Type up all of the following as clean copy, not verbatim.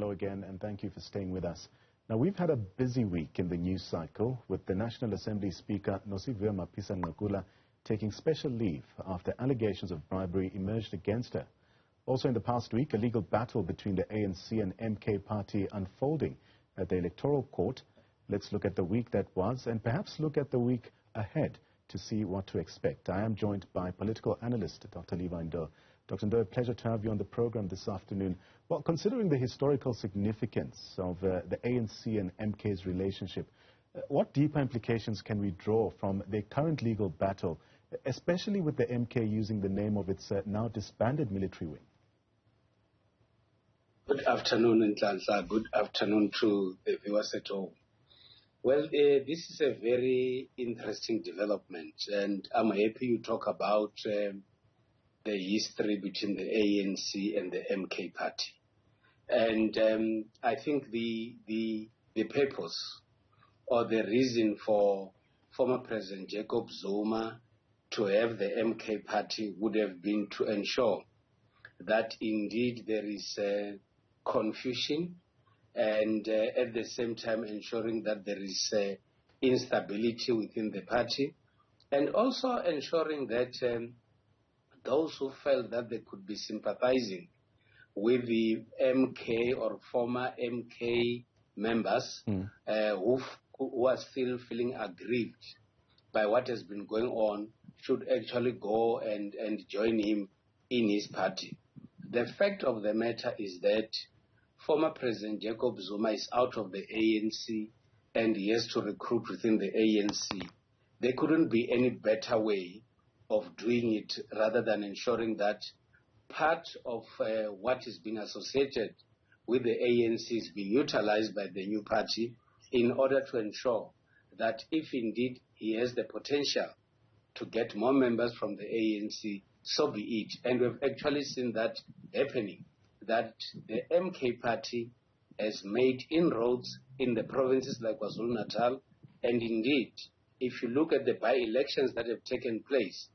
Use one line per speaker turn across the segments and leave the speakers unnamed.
Hello again, and thank you for staying with us. Now, we've had a busy week in the news cycle, with the National Assembly Speaker Nosiviwe Mapisa-Nqakula taking special leave after allegations of bribery emerged against her. Also in the past week, a legal battle between the ANC and MK Party unfolding at the Electoral Court. Let's look at the week that was and perhaps look at the week ahead to see what to expect. I am joined by political analyst Dr. Levy Ndou. Dr. Ndou, a pleasure to have you on the program this afternoon. Well, considering the historical significance of the ANC and MK's relationship, what deeper implications can we draw from the current legal battle, especially with the MK using the name of its now disbanded military wing?
Good afternoon, Nhlanhla. Good afternoon to the viewers at home. Well, this is a very interesting development, and I'm happy you talk about the history between the ANC and the MK Party. And I think the purpose or the reason for former President Jacob Zuma to have the MK Party would have been to ensure that indeed there is confusion, and at the same time ensuring that there is instability within the party, and also ensuring that those who felt that they could be sympathizing with the MK or former MK members who are still feeling aggrieved by what has been going on should actually go and join him in his party. The fact of the matter is that former President Jacob Zuma is out of the ANC and he has to recruit within the ANC. There couldn't be any better way of doing it rather than ensuring that part of what is being associated with the ANC is being utilized by the new party in order to ensure that if indeed he has the potential to get more members from the ANC, so be it. And we've actually seen that happening, that the MK Party has made inroads in the provinces like KwaZulu-Natal, and indeed, if you look at the by-elections that have taken place,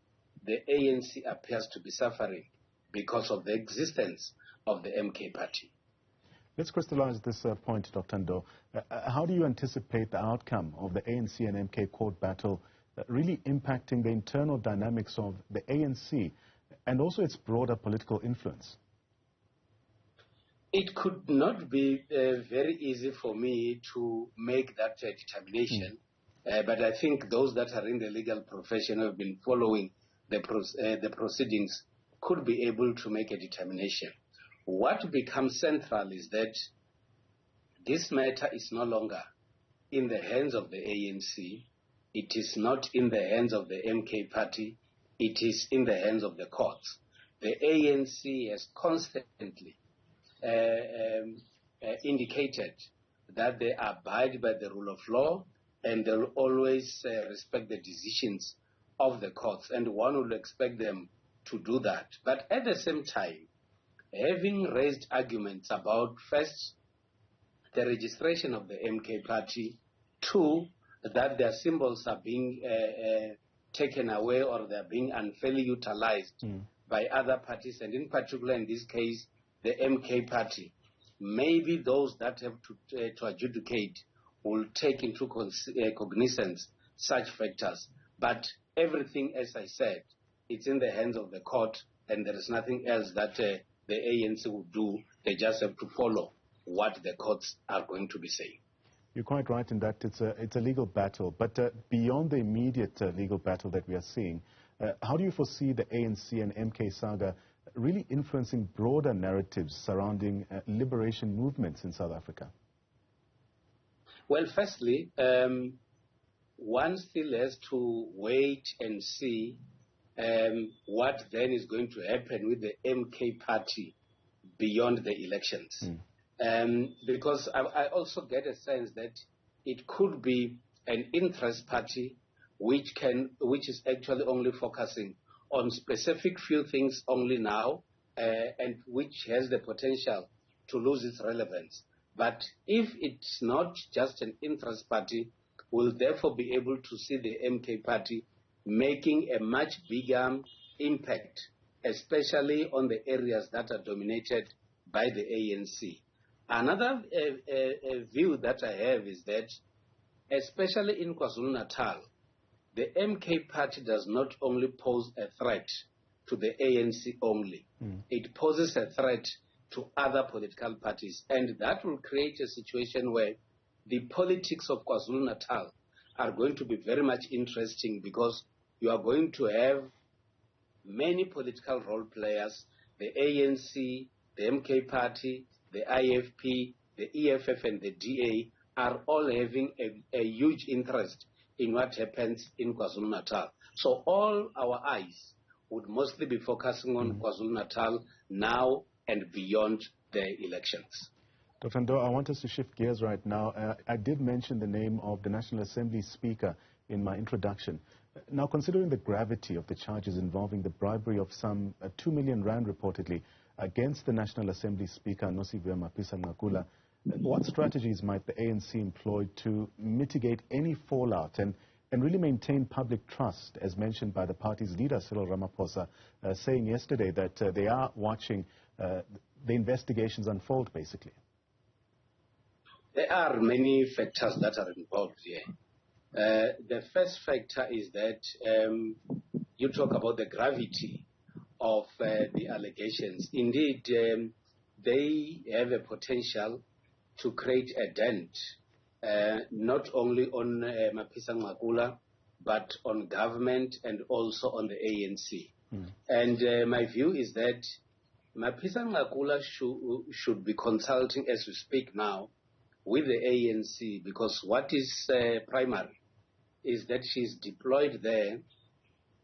the ANC appears to be suffering because of the existence of the MK Party.
Let's crystallize this point, Dr. Ndou. How do you anticipate the outcome of the ANC and MK court battle really impacting the internal dynamics of the ANC and also its broader political influence?
It could not be very easy for me to make that determination, but I think those that are in the legal profession have been following the proceedings could be able to make a determination. What becomes central is that this matter is no longer in the hands of the ANC. It is not in the hands of the MK Party. It is in the hands of the courts. The ANC has constantly indicated that they abide by the rule of law and they'll always respect the decisions of the courts, and one would expect them to do that. But at the same time, having raised arguments about, first, the registration of the MK Party, two, that their symbols are being taken away or they're being unfairly utilized by other parties, and in particular in this case, the MK Party, maybe those that have to adjudicate will take into cognizance such factors. But everything, as I said, it's in the hands of the court, and there is nothing else that the ANC will do. They just have to follow what the courts are going to be saying.
You're quite right in that it's a legal battle. But beyond the immediate legal battle that we are seeing, how do you foresee the ANC and MK saga really influencing broader narratives surrounding liberation movements in South Africa?
Well, firstly, one still has to wait and see what then is going to happen with the MK Party beyond the elections. Because I also get a sense that it could be an interest party which is actually only focusing on specific few things only now, and which has the potential to lose its relevance. But if it's not just an interest party, we'll therefore be able to see the MK Party making a much bigger impact, especially on the areas that are dominated by the ANC. Another view that I have is that, especially in KwaZulu-Natal, the MK Party does not only pose a threat to the ANC only. It poses a threat to other political parties. And that will create a situation where the politics of KwaZulu-Natal are going to be very much interesting, because you are going to have many political role players, the ANC, the MK Party, the IFP, the EFF and the DA are all having a huge interest in what happens in KwaZulu-Natal. So all our eyes would mostly be focusing on KwaZulu-Natal now and beyond the elections.
Dr. Ndou, I want us to shift gears right now. I did mention the name of the National Assembly Speaker in my introduction. Now, considering the gravity of the charges involving the bribery of some 2 million rand reportedly against the National Assembly Speaker Nosiviwe Mapisa-Nqakula, what strategies might the ANC employ to mitigate any fallout and really maintain public trust, as mentioned by the party's leader, Cyril Ramaphosa, saying yesterday that they are watching the investigations unfold, basically?
There are many factors that are involved here. The first factor is that you talk about the gravity of the allegations. Indeed, they have a potential to create a dent, not only on Mapisa-Nqakula, but on government and also on the ANC. And my view is that Mapisa-Nqakula should be consulting, as we speak now, with the ANC, because what is primary is that she's deployed there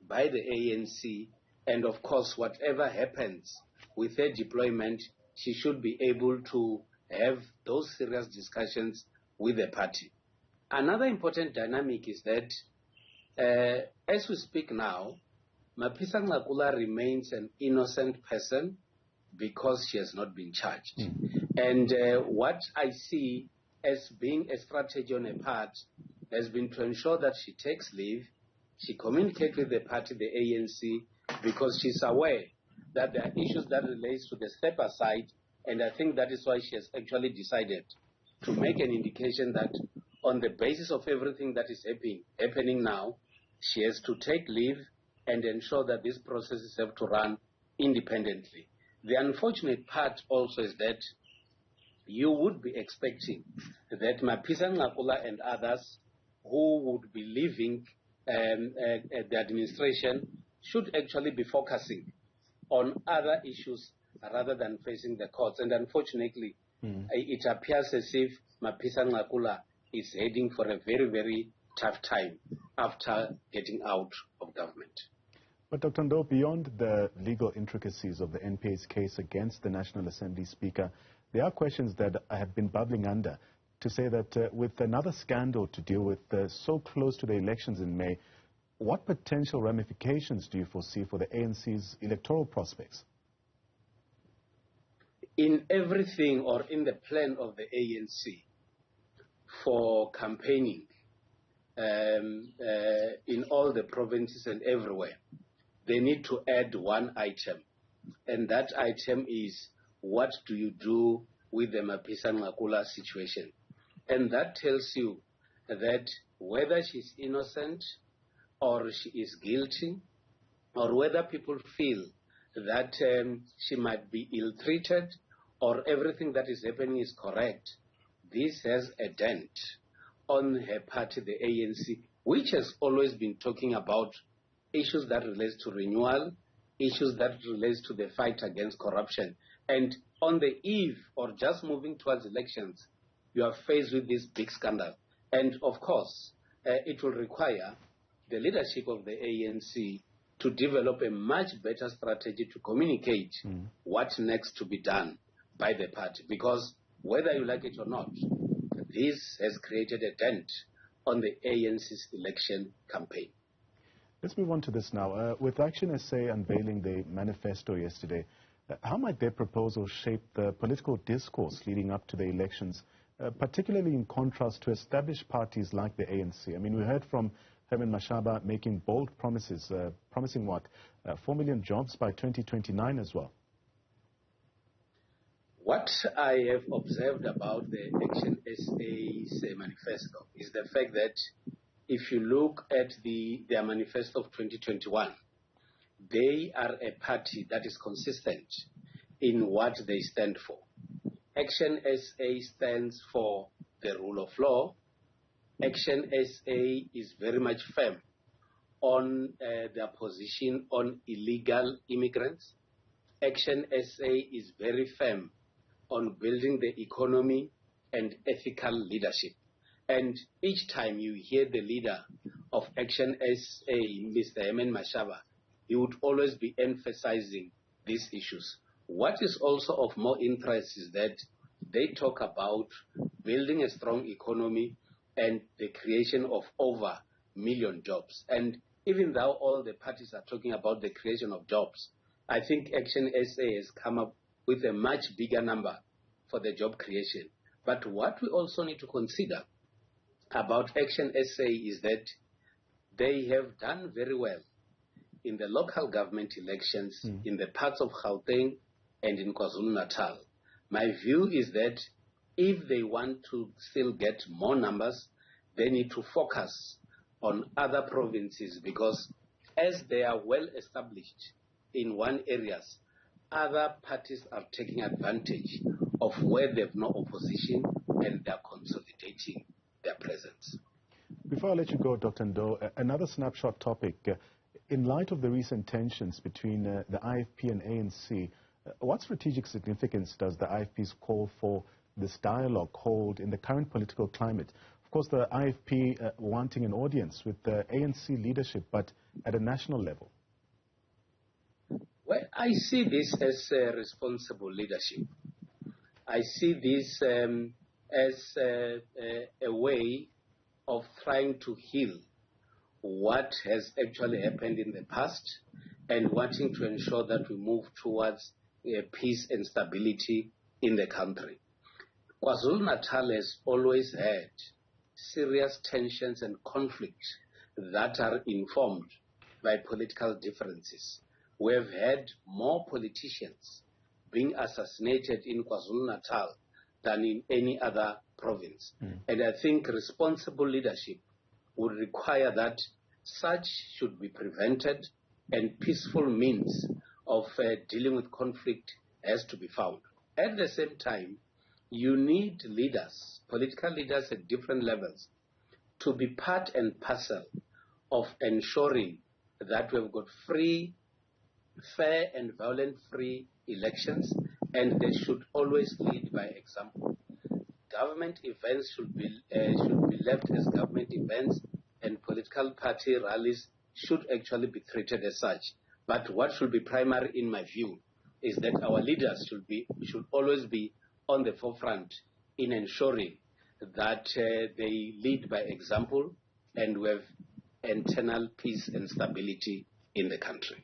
by the ANC, and of course whatever happens with her deployment, she should be able to have those serious discussions with the party. Another important dynamic is that as we speak now, Mapisa-Nqakula remains an innocent person because she has not been charged. And what I see as being a strategy on her part has been to ensure that she takes leave, she communicates with the party, the ANC, because she's aware that there are issues that relates to the step aside, and I think that is why she has actually decided to make an indication that on the basis of everything that is happening now, she has to take leave and ensure that these processes have to run independently. The unfortunate part also is that you would be expecting that Mapisa-Nqakula and others who would be leaving the administration should actually be focusing on other issues rather than facing the courts. And unfortunately, it appears as if Mapisa-Nqakula is heading for a very, very tough time after getting out of government.
But Dr. Ndou, beyond the legal intricacies of the NPA's case against the National Assembly Speaker, there are questions that have been bubbling under to say that with another scandal to deal with so close to the elections in May, what potential ramifications do you foresee for the ANC's electoral prospects?
In everything, or in the plan of the ANC for campaigning in all the provinces and everywhere, they need to add one item, and that item is, what do you do with the Mapisa-Nqakula situation? And that tells you that whether she's innocent or she is guilty, or whether people feel that she might be ill-treated or everything that is happening is correct, this has a dent on her party, the ANC, which has always been talking about issues that relate to renewal, issues that relate to the fight against corruption. And on the eve or just moving towards elections, you are faced with this big scandal. And of course, it will require the leadership of the ANC to develop a much better strategy to communicate what's next to be done by the party. Because whether you like it or not, this has created a dent on the ANC's election campaign.
Let's move on to this now. With ActionSA unveiling the manifesto yesterday, how might their proposal shape the political discourse leading up to the elections, particularly in contrast to established parties like the ANC? I mean, we heard from Herman Mashaba making bold promises, promising what? 4 million jobs by 2029 as well.
What I have observed about the ActionSA's manifesto is the fact that if you look at their manifesto of 2021, they are a party that is consistent in what they stand for. ActionSA stands for the rule of law. ActionSA is very much firm on their position on illegal immigrants. ActionSA is very firm on building the economy and ethical leadership. And each time you hear the leader of ActionSA, Mr. Emen Mashaba, he would always be emphasizing these issues. What is also of more interest is that they talk about building a strong economy and the creation of over 1 million jobs. And even though all the parties are talking about the creation of jobs, I think ActionSA has come up with a much bigger number for the job creation. But what we also need to consider about ActionSA is that they have done very well in the local government elections in the parts of Gauteng and in KwaZulu-Natal. My view is that if they want to still get more numbers, they need to focus on other provinces, because as they are well established in one areas, other parties are taking advantage of where they have no opposition and they are consolidating their presence.
Before I let you go, Dr. Ndou, another snapshot topic. In light of the recent tensions between the IFP and ANC, what strategic significance does the IFP's call for this dialogue hold in the current political climate? Of course, the IFP wanting an audience with the ANC leadership, but at a national level.
Well, I see this as responsible leadership. I see this as a way of trying to heal what has actually happened in the past and wanting to ensure that we move towards peace and stability in the country. KwaZulu-Natal has always had serious tensions and conflicts that are informed by political differences. We have had more politicians being assassinated in KwaZulu-Natal than in any other province. And I think responsible leadership would require that such should be prevented and peaceful means of dealing with conflict has to be found. At the same time, you need leaders, political leaders at different levels, to be part and parcel of ensuring that we've got free, fair and violence-free elections, and they should always lead by example. Government events should be left as government events, and political party rallies should actually be treated as such. But what should be primary, in my view, is that our leaders should always be on the forefront in ensuring that they lead by example and we have internal peace and stability in the country.